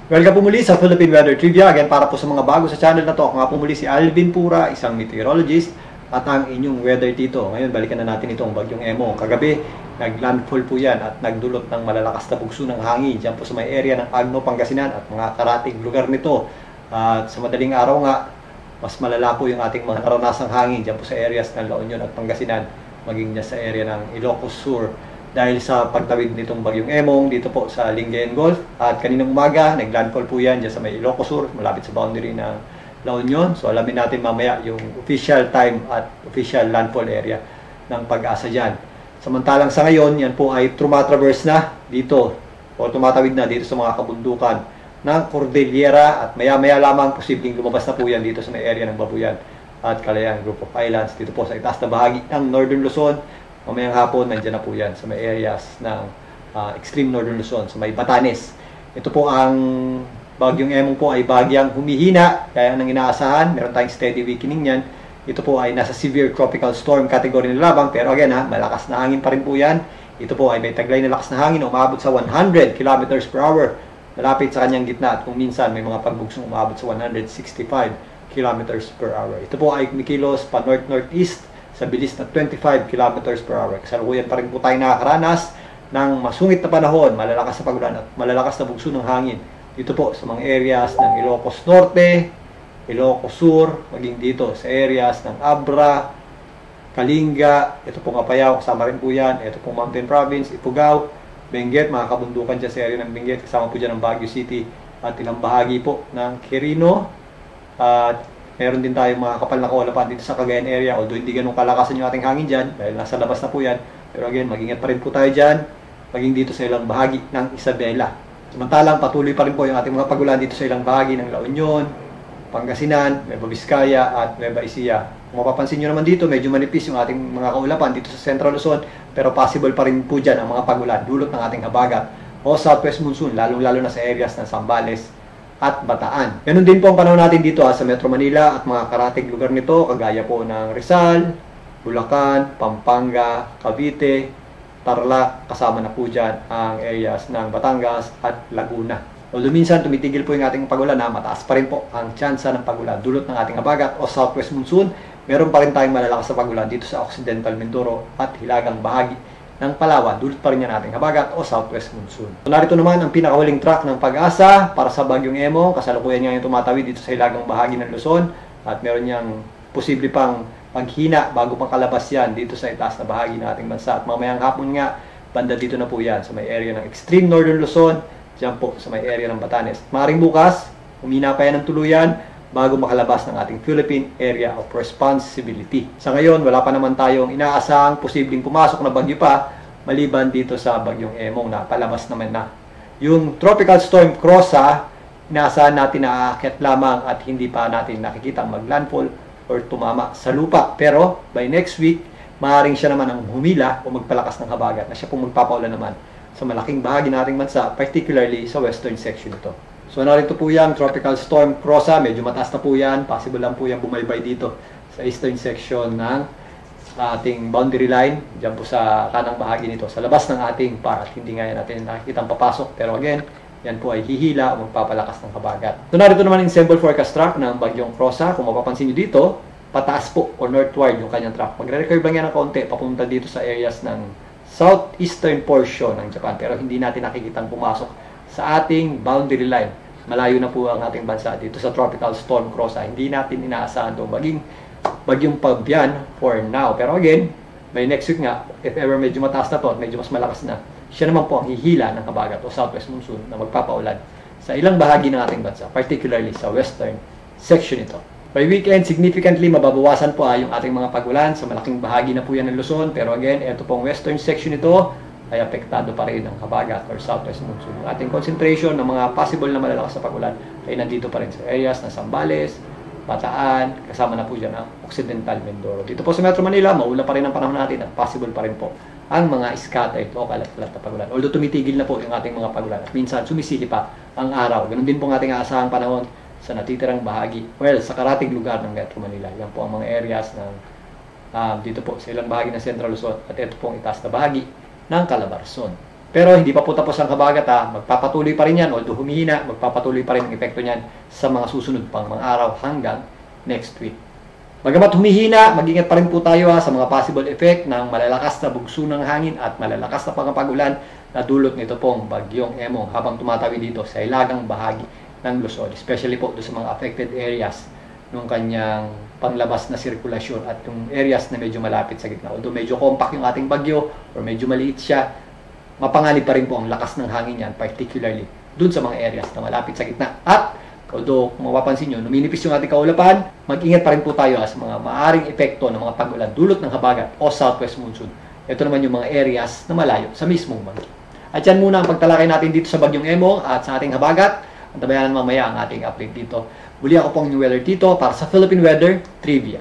Welcome po muli sa Philippine Weather Trivia. Again, para po sa mga bago sa channel na to, ako nga po muli si Alvin Pura, isang meteorologist at ang inyong weather dito. Ngayon, balikan na natin itong bagyong Emo. Kagabi, naglandfall po yan at nagdulot ng malalakas na bugso ng hangin dyan po sa may area ng Agno, Pangasinan at mga karating lugar nito. At sa madaling araw nga, mas malala po yung ating mga naranasang hangin dyan po sa areas ng La Union at Pangasinan, maging dyan sa area ng Ilocos Sur. Dahil sa pagtawid nitong bagyong Emong dito po sa Lingayen Gulf. At kaninang umaga, naglandfall po yan dyan sa may Ilocos Sur, malapit sa boundary ng La Union. So alamin natin mamaya yung official time at official landfall area ng Pag-asa dyan. Samantalang sa ngayon, yan po ay tumatraverse na dito o tumatawid na dito sa mga kabundukan ng Cordillera at maya-maya lamang posibleng lumabas na po yan dito sa may area ng Babuyan at Kalayaan Group of Islands dito po sa itaas na bahagi ng Northern Luzon. Mamayang hapon, nandiyan na po yan sa may areas ng extreme Northern Luzon, sa may Batanes. Ito po ang bagyong Emong po ay bagyang humihina, kaya nang inaasahan, meron tayong steady weakening yan. Ito po ay nasa severe tropical storm category na labang, pero again malakas na hangin pa rin po yan. Ito po ay may taglay na lakas na hangin, umabot sa 100 km per hour, malapit sa kanyang gitna at kung minsan may mga pagbugsong umabot sa 165 km per hour. Ito po ay kumikilos pa north-northeast sa bilis na 25 km per hour. Kasalukuyan pa rin po tayo nakakaranas ng masungit na panahon, malalakas na pagulan at malalakas na bugso ng hangin. Dito po sa mga areas ng Ilocos Norte, Ilocos Sur, maging dito sa areas ng Abra, Kalinga, ito po Apayao, kasama rin po yan. Ito po Mountain Province, Ifugao, Benguet, mga kabundukan dyan sa area ng Benguet, kasama po dyan ng Baguio City at ilang bahagi po ng Quirino. At meron din tayong mga kapal na kaulapan dito sa Cagayan area, although hindi ganun kalakasan yung ating hangin dyan dahil nasa labas na po yan. Pero again, mag-ingat pa rin po tayo dyan, maging dito sa ilang bahagi ng Isabela. Samantalang patuloy pa rin po yung ating mga pagulan dito sa ilang bahagi ng La Union, Pangasinan, Nueva Vizcaya at Nueva Ecija. Kung mapapansin nyo naman dito, medyo manipis yung ating mga kaulapan dito sa Central Luzon, pero possible pa rin po dyan ang mga pagulan dulot ng ating habagat o southwest monsoon, lalong-lalo na sa areas ng Zambales at Bataan. Ganun din po ang panahon natin dito sa Metro Manila at mga karatig lugar nito, kagaya po ng Rizal, Bulacan, Pampanga, Cavite, Tarlac, kasama na po dyan ang areas ng Batangas at Laguna. Although minsan tumitigil po yung ating pagulan, mataas pa rin po ang tsansa ng pagulan dulot ng ating habagat o southwest monsoon. Meron pa rin tayong malalakas na pagulan dito sa Occidental Mindoro at hilagang bahagi ng Palawan, dulot pa rin yan ating habagat o southwest monsoon. So, narito naman ang pinakahuling track ng Pag-asa para sa bagyong Emong. Kasalukuyan niya yung tumatawid dito sa hilagang bahagi ng Luzon at meron niyang posible pang paghina bago pang kalabas yan dito sa itaas na bahagi ng ating bansa. At mamayang hapon nga, banda dito na po yan sa may area ng extreme Northern Luzon, dyan po sa may area ng Batanes. Maring bukas, humina pa yan ng tuluyan bago makalabas ng ating Philippine Area of Responsibility. Sa ngayon, wala pa naman tayong inaasahang posibleng pumasok na bagyo pa maliban dito sa bagyong Emong na palabas naman na. Yung Tropical Storm Crossa, inaasahan natin na aakyat lamang at hindi pa natin nakikita mag-landfall or tumama sa lupa. Pero by next week, maaaring siya naman ang humila o magpalakas ng habagat na siya pong magpapaulan naman sa malaking bahagi ng ating bansa, particularly sa western section ito. So narito po yung Tropical Storm Crossa, medyo mataas na po yan, possible lang po yan bumaybay dito sa eastern section ng ating boundary line, dyan po sa kanang bahagi nito, sa labas ng ating part. Hindi nga yan natin nakikita papasok, pero again, yan po ay hihila o magpapalakas ng habagat. So narito naman yung symbol forecast track ng bagyong Crossa. Kung mapapansin nyo dito, pataas po o northward yung kanyang track. Magre-recurve lang yan ng kaunti, papunta dito sa areas ng southeastern portion ng Japan, pero hindi natin nakikitang pumasok sa ating boundary line. Malayo na po ang ating bansa dito sa Tropical Storm Crossa. Hindi natin inaasahan itong bagyong Pagbian for now. Pero again, by next week nga, if ever medyo mataas na to at medyo mas malakas na, siya naman po ang hihila ng habagat o southwest monsoon na magpapaulan sa ilang bahagi ng ating bansa, particularly sa western section ito. By weekend, significantly mababawasan po yung ating mga pagulan sa malaking bahagi na po yan ng Luzon. Pero again, ito pong western section ito ay apektado pa rin ng habagat or southwest monsoon. Yung ating concentration ng mga possible na malalakas na pagulan ay nandito pa rin sa areas ng Zambales, Bataan, kasama na po dyan ang Occidental Mindoro. Dito po sa Metro Manila, maula pa rin ang panahon natin at possible pa rin po ang mga scattered local at flat na pagulan. Although tumitigil na po yung ating mga pagulan at minsan sumisili pa ang araw. Ganun din po ang ating aasahang panahon sa natitirang bahagi, sa karatig lugar ng Metro Manila. Yan po ang mga areas ng dito po sa ilang bahagi ng Central Luzon at ito pong itaas na bahagi ng Calabarzon. Pero hindi pa po tapos ang habagat ha. Magpapatuloy pa rin yan. Although humihina, magpapatuloy pa rin ang epekto niyan sa mga susunod pang mga araw hanggang next week. Bagamat humihina, mag-ingat pa rin po tayo sa mga possible effect ng malalakas na bugso ng hangin at malalakas na pag-ulan na dulot nito pong bagyong Emong habang tumatawid dito sa ilagang bahagi ng Luzon. Especially po doon sa mga affected areas ng kanyang panglabas na sirkulasyon at yung areas na medyo malapit sa gitna. Although medyo compact yung ating bagyo or medyo maliit siya, mapanganib pa rin po ang lakas ng hangin yan, particularly dun sa mga areas na malapit sa gitna. At although kung mapapansin nyo, numinipis yung ating kaulapan, mag-ingat pa rin po tayo sa mga maaring epekto ng mga pag-ulan dulot ng habagat o southwest monsoon. Ito naman yung mga areas na malayo sa mismong bagyo. At yan muna ang pagtalakay natin dito sa bagyong Emong at sa ating habagat. Antabayan mamaya ang ating update dito. Muli ako pong New Weather Tito para sa Philippine Weather Trivia.